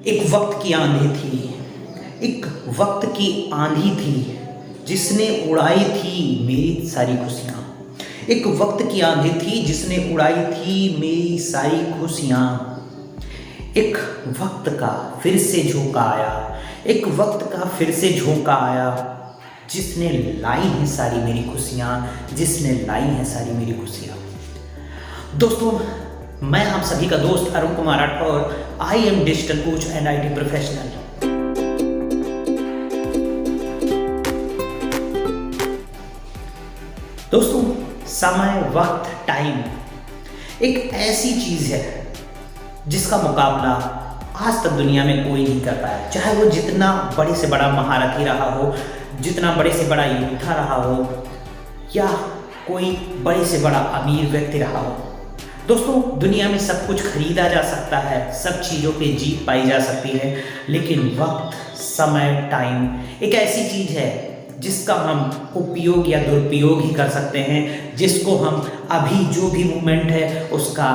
एक वक्त की आंधी थी, एक वक्त की आंधी थी जिसने उड़ाई थी मेरी सारी खुशियाँ। एक वक्त की आंधी थी जिसने उड़ाई थी मेरी सारी खुशियाँ। एक वक्त का फिर से झोंका आया, एक वक्त का फिर से झोंका आया, जिसने लाई हैं सारी मेरी खुशियाँ, जिसने लाई हैं सारी मेरी खुशियाँ। दोस्तों, मैं आप सभी का दोस्त Arun Kumar Rathore, I am digital coach and IT professional. दोस्तों, समय, वक्त, टाइम एक ऐसी चीज है जिसका मुकाबला आज तक दुनिया में कोई नहीं कर पाया। चाहे वो जितना बड़े से बड़ा महारथी रहा हो, जितना बड़े से बड़ा योद्धा रहा हो, या कोई बड़े से बड़ा अमीर व्यक्ति रहा हो। दोस्तों, दुनिया में सब कुछ खरीदा जा सकता है, सब चीज़ों पे जीत पाई जा सकती है, लेकिन वक्त, समय, टाइम एक ऐसी चीज़ है जिसका हम उपयोग या दुरुपयोग ही कर सकते हैं, जिसको हम अभी जो भी मोमेंट है उसका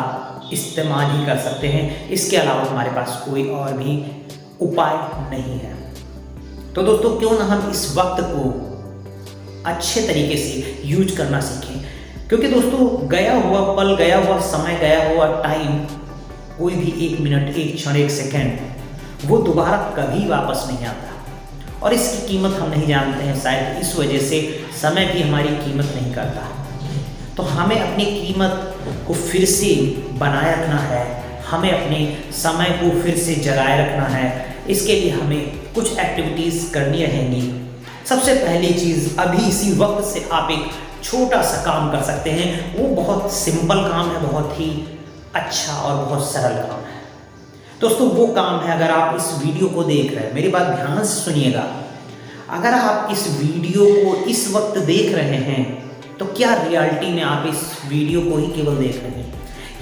इस्तेमाल ही कर सकते हैं। इसके अलावा हमारे पास कोई और भी उपाय नहीं है। तो दोस्तों, क्यों ना हम इस वक्त को अच्छे तरीके से यूज करना सीखें, क्योंकि दोस्तों गया हुआ पल, गया हुआ समय, गया हुआ टाइम, कोई भी एक मिनट, एक क्षण, एक सेकेंड वो दोबारा कभी वापस नहीं आता, और इसकी कीमत हम नहीं जानते हैं। शायद इस वजह से समय भी हमारी कीमत नहीं करता। तो हमें अपनी कीमत को फिर से बनाए रखना है, हमें अपने समय को फिर से जगाए रखना है। इसके लिए हमें कुछ एक्टिविटीज़ करनी रहेंगी। सबसे पहली चीज़, अभी इसी वक्त से आप एक छोटा सा काम कर सकते हैं। वो बहुत सिंपल काम है, बहुत ही अच्छा और बहुत सरल काम है। दोस्तों, वो काम है, अगर आप इस वीडियो को देख रहे हैं, मेरी बात ध्यान से सुनिएगा, अगर आप इस वीडियो को इस वक्त देख रहे हैं तो क्या रियलिटी में आप इस वीडियो को ही केवल देख रहे हैं?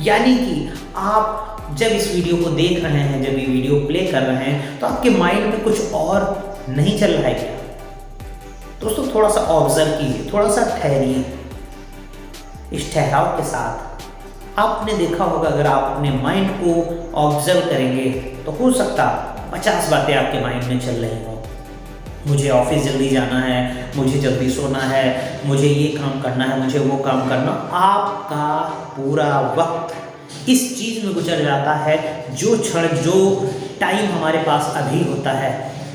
यानी कि आप जब इस वीडियो को देख रहे हैं, जब ये वीडियो प्ले कर रहे हैं, तो आपके माइंड में कुछ और नहीं चल रहा है क्या? दोस्तों, थोड़ा सा ऑब्जर्व कीजिए, थोड़ा सा ठहरिए। इस ठहराव के साथ आपने देखा होगा, अगर आप अपने माइंड को ऑब्जर्व करेंगे तो हो सकता 50 बातें आपके माइंड में चल रही हों। मुझे ऑफिस जल्दी जाना है, मुझे जल्दी सोना है, मुझे ये काम करना है, मुझे वो काम करना। आपका पूरा वक्त इस चीज़ में गुजर जाता है। जो क्षण, जो टाइम हमारे पास अभी होता है,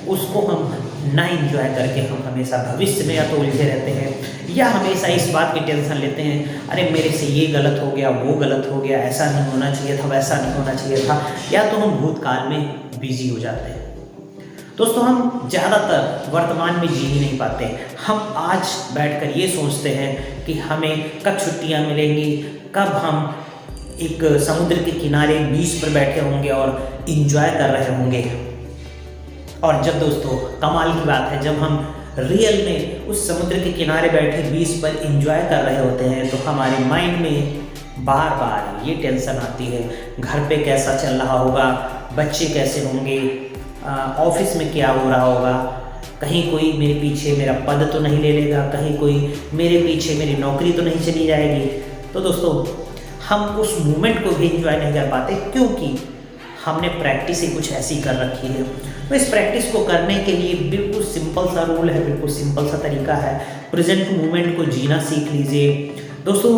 उसको हम ना इंजॉय करके हम हमेशा भविष्य में या तो उलझे रहते हैं, या हमेशा इस बात की टेंशन लेते हैं, अरे मेरे से ये गलत हो गया, वो गलत हो गया, ऐसा नहीं होना चाहिए था, वैसा नहीं होना चाहिए था, या तो हम भूतकाल में बिजी हो जाते हैं। दोस्तों, हम ज़्यादातर वर्तमान में जी ही नहीं पाते। हम आज बैठकर ये सोचते हैं कि हमें कब छुट्टियाँ मिलेंगी, कब हम एक समुद्र के किनारे बीच पर बैठे होंगे और इंजॉय कर रहे होंगे। और जब दोस्तों कमाल की बात है, जब हम रियल में उस समुद्र के किनारे बैठे बीच पर इंजॉय कर रहे होते हैं, तो हमारे माइंड में बार बार ये टेंशन आती है, घर पे कैसा चल रहा होगा, बच्चे कैसे होंगे, ऑफिस में क्या हो रहा होगा, कहीं कोई मेरे पीछे मेरा पद तो नहीं ले लेगा, कहीं कोई मेरे पीछे मेरी नौकरी तो नहीं चली जाएगी। तो दोस्तों, हम उस मोमेंट को भी इंजॉय नहीं कर पाते, क्योंकि हमने प्रैक्टिस ही कुछ ऐसी कर रखी है। तो इस प्रैक्टिस को करने के लिए बिल्कुल सिंपल सा रूल है, बिल्कुल सिंपल सा तरीका है। प्रेजेंट मोमेंट को जीना सीख लीजिए। दोस्तों,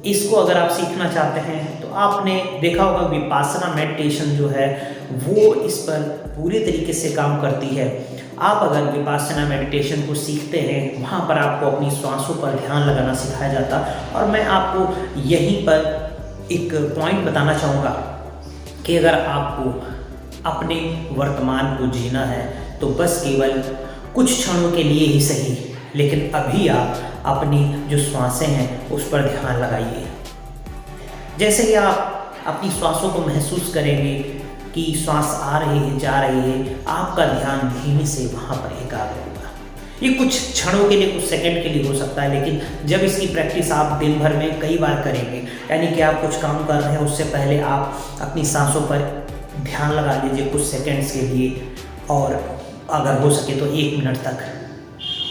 इसको अगर आप सीखना चाहते हैं तो आपने देखा होगा विपासना मेडिटेशन जो है वो इस पर पूरे तरीके से काम करती है। आप अगर विपासना मेडिटेशन को सीखते हैं, वहाँ पर आपको अपनी सांसों पर ध्यान लगाना सिखाया जाता। और मैं आपको यहीं पर एक पॉइंट बताना चाहूँगा कि अगर आपको अपने वर्तमान को जीना है तो बस केवल कुछ क्षणों के लिए ही सही, लेकिन अभी आप अपनी जो श्वासें हैं उस पर ध्यान लगाइए। जैसे ही आप अपनी श्वासों को महसूस करेंगे कि श्वास आ रही है, जा रही है, आपका ध्यान धीमे से वहाँ पर एकाग्र होगा। ये कुछ क्षणों के लिए, कुछ सेकंड के लिए हो सकता है, लेकिन जब इसकी प्रैक्टिस आप दिन भर में कई बार करेंगे, यानी कि आप कुछ काम कर रहे हैं उससे पहले आप अपनी सांसों पर ध्यान लगा लीजिए कुछ सेकंड्स के लिए, और अगर हो सके तो 1 मिनट तक।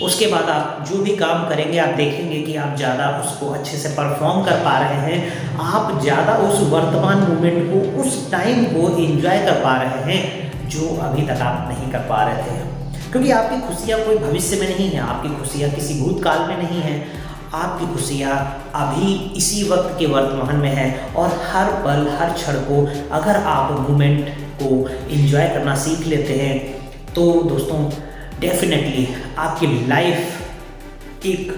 उसके बाद आप जो भी काम करेंगे, आप देखेंगे कि आप ज़्यादा उसको अच्छे से परफॉर्म कर पा रहे हैं, आप ज़्यादा उस वर्तमान मोमेंट को, उस टाइम को एंजॉय कर पा रहे हैं। जो अभी तक आप नहीं कर पा रहे थे। क्योंकि आपकी खुशियाँ कोई भविष्य में नहीं है, आपकी खुशियाँ किसी भूतकाल में नहीं है, आपकी खुशियाँ अभी इसी वक्त के वर्तमान में है। और हर पल हर क्षण को अगर आप मोमेंट को एंजॉय करना सीख लेते हैं तो दोस्तों डेफिनेटली आपकी लाइफ एक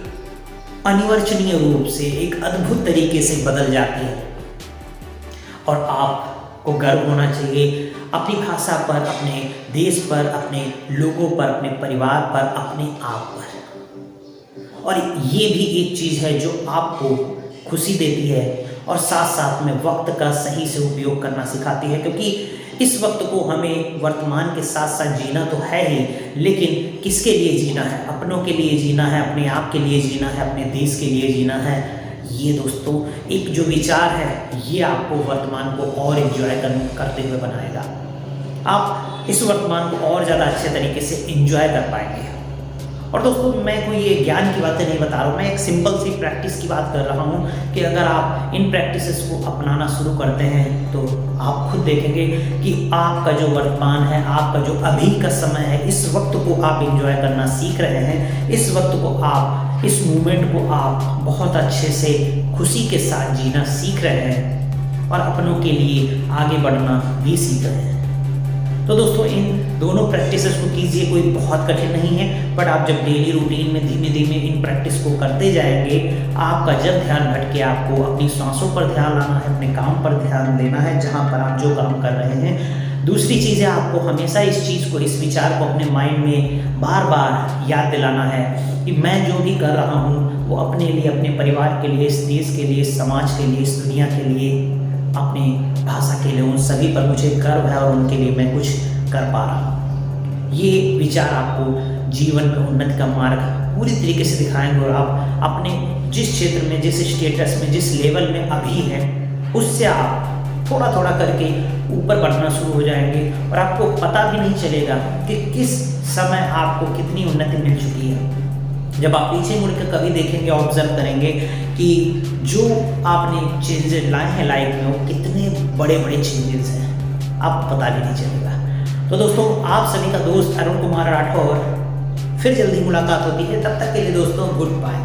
अनिवर्चनीय रूप से, एक अद्भुत तरीके से बदल जाती है। और आपको गर्व होना चाहिए अपनी भाषा पर, अपने देश पर, अपने लोगों पर, अपने परिवार पर, अपने आप पर। और ये भी एक चीज़ है जो आपको खुशी देती है और साथ साथ में वक्त का सही से उपयोग करना सिखाती है। क्योंकि इस वक्त को हमें वर्तमान के साथ साथ जीना तो है ही, लेकिन किसके लिए जीना है? अपनों के लिए जीना है, अपने आप के लिए जीना है, अपने देश के लिए जीना है। ये दोस्तों एक जो विचार है ये आपको वर्तमान को और एंजॉय करते हुए बनाएगा। आप इस वर्तमान को और ज़्यादा अच्छे तरीके से एंजॉय कर पाएंगे। और दोस्तों मैं कोई ये ज्ञान की बातें नहीं बता रहा हूँ, मैं एक सिंपल सी प्रैक्टिस की बात कर रहा हूँ कि अगर आप इन प्रैक्टिसेस को अपनाना शुरू करते हैं तो आप खुद देखेंगे कि आपका जो वर्तमान है, आपका जो अभी का समय है, इस वक्त को आप एंजॉय करना सीख रहे हैं। इस वक्त को आप, इस मोमेंट को आप बहुत अच्छे से खुशी के साथ जीना सीख रहे हैं और अपनों के लिए आगे बढ़ना भी सीख रहे हैं। तो दोस्तों इन दोनों प्रैक्टिसेस को कीजिए, कोई बहुत कठिन नहीं है, बट आप जब डेली रूटीन में धीमे धीमे इन प्रैक्टिस को करते जाएंगे, आपका जब ध्यान भटके आपको अपनी सांसों पर ध्यान लाना है, अपने काम पर ध्यान देना है जहाँ पर आप जो काम कर रहे हैं। दूसरी चीज़ है आपको हमेशा इस चीज़ को, इस विचार को अपने माइंड में बार बार याद दिलाना है कि मैं जो भी कर रहा हूँ वो अपने लिए, अपने परिवार के लिए, इस देश के लिए, इस समाज के लिए, इस दुनिया के लिए, अपनी भाषा के लिए, उन सभी पर मुझे गर्व है और उनके लिए मैं कुछ कर पा रहा हूँ। ये विचार आपको जीवन में उन्नति का मार्ग पूरी तरीके से दिखाएंगे और आप अपने जिस क्षेत्र में, जिस स्टेटस में, जिस लेवल में अभी हैं उससे आप थोड़ा थोड़ा करके ऊपर बढ़ना शुरू हो जाएंगे और आपको पता भी नहीं चलेगा कि किस समय आपको कितनी उन्नति मिल चुकी है। जब आप पीछे मुड़ कर कभी देखेंगे, ऑब्जर्व करेंगे कि जो आपने चेंजेस लाए हैं लाइफ में वो कितने बड़े बड़े चेंजेस हैं, आपको पता भी नहीं चलेगा। तो दोस्तों आप सभी का दोस्त अरुण कुमार राठौर, फिर जल्दी मुलाकात होती है। तब तक के लिए दोस्तों गुड बाय।